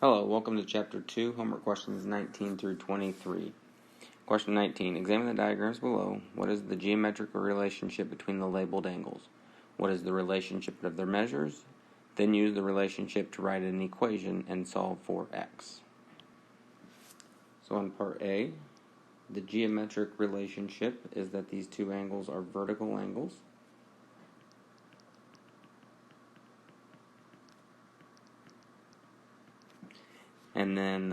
Hello, welcome to Chapter 2, Homework Questions 19 through 23. Question 19. Examine the diagrams below. What is the geometrical relationship between the labeled angles? What is the relationship of their measures? Then use the relationship to write an equation and solve for x. So on part A, the geometric relationship is that these two angles are vertical angles. And then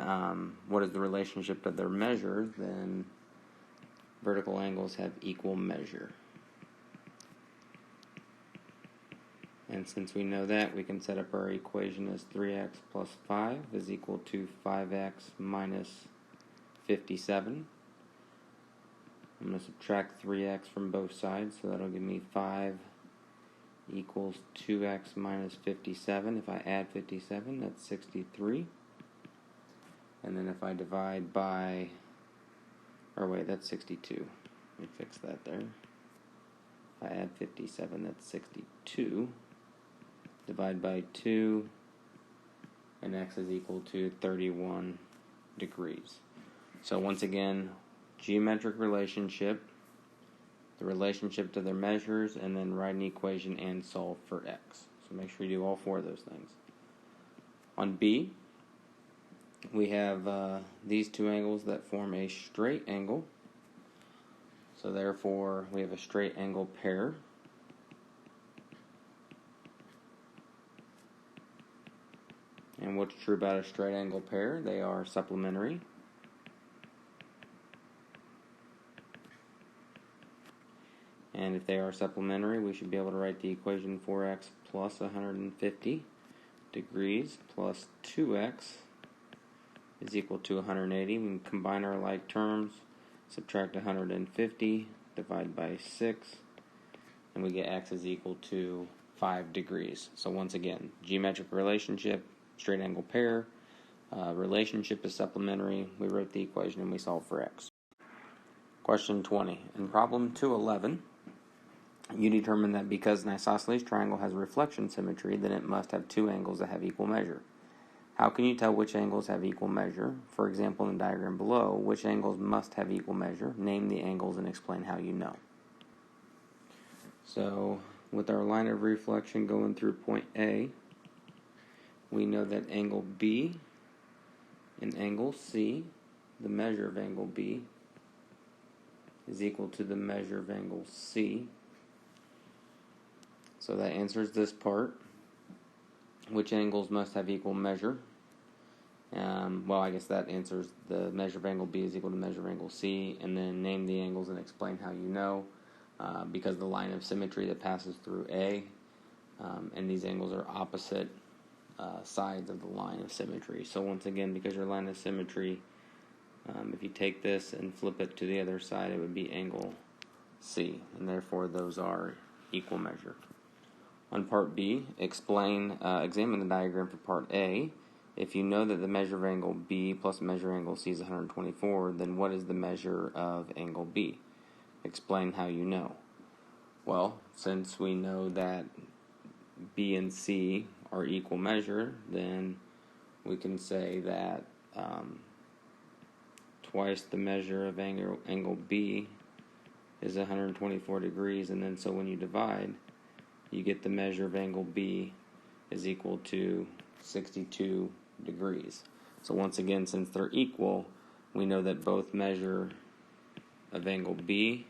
what is the relationship of their measures? Then vertical angles have equal measure. And since we know that, we can set up our equation as 3x plus 5 is equal to 5x minus 57. I'm going to subtract 3x from both sides, so that'll give me 5 equals 2x minus 57. If I add 57, that's 63. And then if I divide by, that's 62. Let me fix that there. If I add 57, that's 62. Divide by 2, and x is equal to 31 degrees. So once again, geometric relationship, the relationship to their measures, and then write an equation and solve for x. So make sure you do all four of those things. On B, we have these two angles that form a straight angle. So therefore, we have a straight angle pair. And what's true about a straight angle pair? They are supplementary. And if they are supplementary, we should be able to write the equation 4x plus 150 degrees plus 2x is equal to 180. We can combine our like terms, subtract 150, divide by 6, and we get x is equal to 5 degrees. So once again, geometric relationship, straight angle pair, relationship is supplementary. We wrote the equation and we solve for x. Question 20. In problem 211, you determine that because an isosceles triangle has a reflection symmetry, then it must have two angles that have equal measure. How can you tell which angles have equal measure? For example, in the diagram below, which angles must have equal measure? Name the angles and explain how you know. So, with our line of reflection going through point A, we know that angle B and angle C, the measure of angle B, is equal to the measure of angle C. So that answers this part. Which angles must have equal measure? I guess that answers the measure of angle B is equal to measure of angle C, and then name the angles and explain how you know, because the line of symmetry that passes through A, and these angles are opposite sides of the line of symmetry. So once again, because your line of symmetry, if you take this and flip it to the other side, it would be angle C, and therefore those are equal measure. On part B, examine the diagram for part A. If you know that the measure of angle B plus the measure of angle C is 124, then what is the measure of angle B? Explain how you know. Well, since we know that B and C are equal measure, then we can say that twice the measure of angle B is 124 degrees, and then so when you divide, you get the measure of angle B is equal to 62 degrees. So once again, since they're equal, we know that both measure of angle B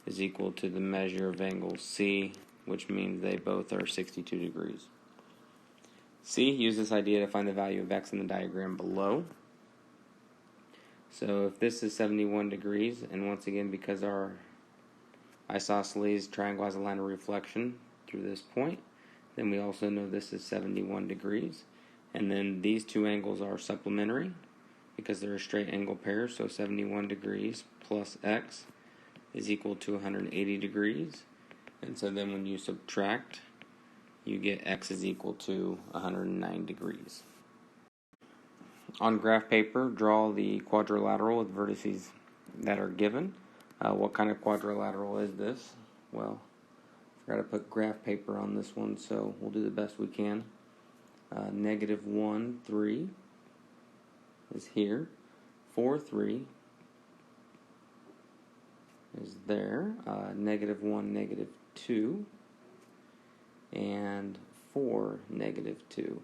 is equal to the measure of angle C, which means they both are 62 degrees. C, use this idea to find the value of x in the diagram below. So if this is 71 degrees, and once again, because our isosceles triangle has a line of reflection through this point, then we also know this is 71 degrees. And then these two angles are supplementary because they're a straight angle pair, so 71 degrees plus x is equal to 180 degrees. And so then when you subtract, you get x is equal to 109 degrees. On graph paper, draw the quadrilateral with vertices that are given. What kind of quadrilateral is this? Well, I forgot to put graph paper on this one, so we'll do the best we can. -1, 3, is here, 4, 3 is there, negative 1, negative 2, and 4, negative 2.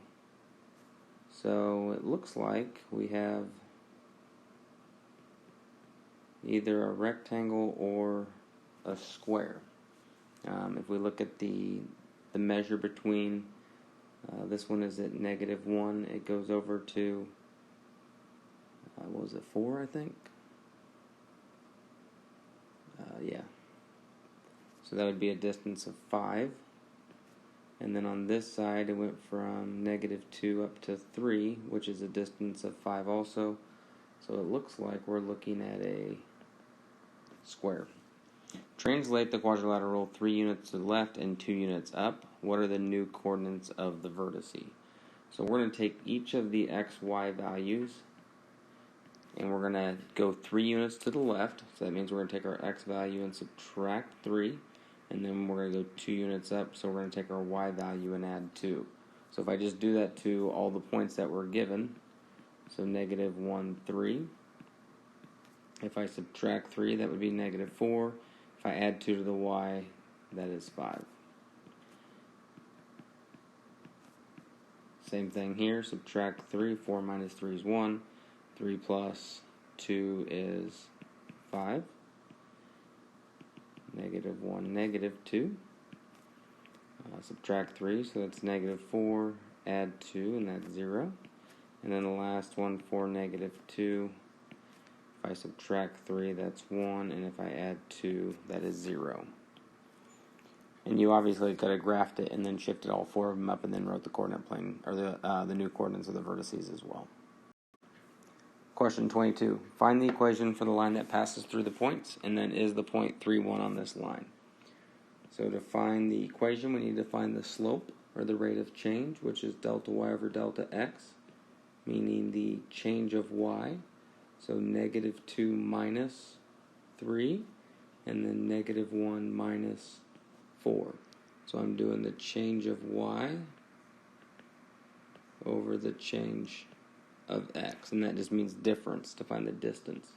So it looks like we have either a rectangle or a square. If we look at the measure between, this one is at negative 1, it goes over to, what was it, 4, I think? Yeah. So that would be a distance of 5. And then on this side, it went from negative 2 up to 3, which is a distance of 5 also. So it looks like we're looking at a square. Translate the quadrilateral 3 units to the left and 2 units up. What are the new coordinates of the vertices? So we're going to take each of the x, y values, and we're going to go 3 units to the left. So that means we're going to take our x value and subtract 3. And then we're going to go 2 units up, so we're going to take our y value and add 2. So if I just do that to all the points that were given, so negative 1, 3. If I subtract 3, that would be negative 4. If I add 2 to the y, that is 5. Same thing here, subtract 3, 4 minus 3 is 1. 3 plus 2 is 5. Negative 1, negative 2. Subtract 3, so that's negative 4. Add 2, and that's 0. And then the last one, 4, negative 2. If I subtract 3, that's 1. And if I add 2, that is 0. And you obviously could have graphed it and then shifted all 4 of them up and then wrote the coordinate plane, or the new coordinates of the vertices as well. Question 22. Find the equation for the line that passes through the points, and then is the point 3, 1 on this line. So to find the equation, we need to find the slope, or the rate of change, which is delta y over delta x, meaning the change of y. So negative 2 minus 3, and then negative 1 minus 4. So I'm doing the change of y over the change of x, and that just means difference to find the distance.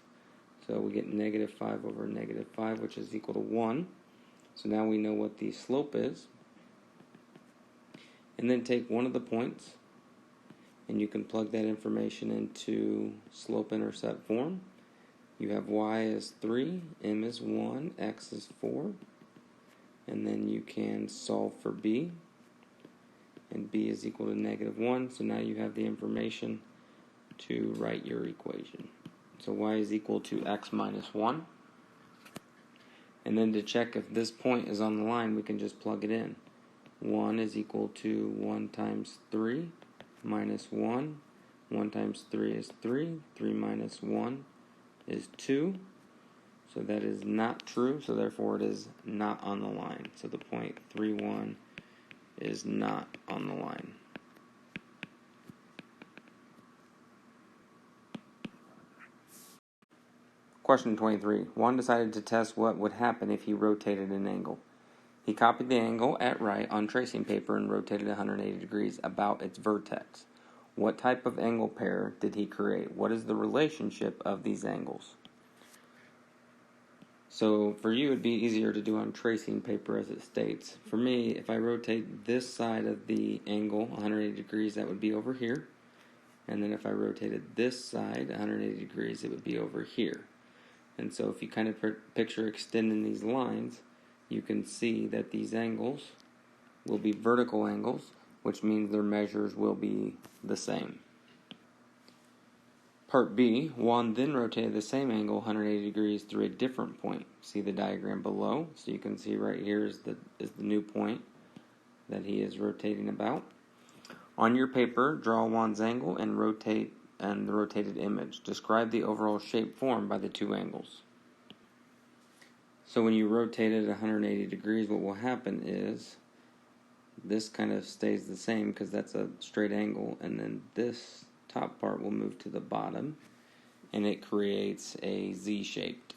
So we get negative 5 over negative 5, which is equal to 1. So now we know what the slope is. And then take one of the points, and you can plug that information into slope-intercept form. You have y is 3, m is 1, x is 4. And then you can solve for b. And b is equal to negative 1. So now you have the information to write your equation. So y is equal to x minus 1. And then to check if this point is on the line, we can just plug it in. 1 is equal to 1 times 3 minus 1. 1 times 3 is 3. 3 minus 1 is 2. So that is not true, so therefore it is not on the line. So the point 3, 1 is not on the line. Question 23. Juan decided to test what would happen if he rotated an angle. He copied the angle at right on tracing paper and rotated 180 degrees about its vertex. What type of angle pair did he create? What is the relationship of these angles? So for you, it would be easier to do on tracing paper as it states. For me, if I rotate this side of the angle 180 degrees, that would be over here. And then if I rotated this side 180 degrees, it would be over here. And so if you kind of picture extending these lines, you can see that these angles will be vertical angles, which means their measures will be the same. Part B, Juan then rotated the same angle 180 degrees through a different point. See the diagram below, so you can see right here is the new point that he is rotating about. On your paper, draw Juan's angle and rotate the rotated image. Describe the overall shape formed by the two angles. So when you rotate it 180 degrees, what will happen is this kind of stays the same because that's a straight angle, and then this top part will move to the bottom, and it creates a Z-shaped.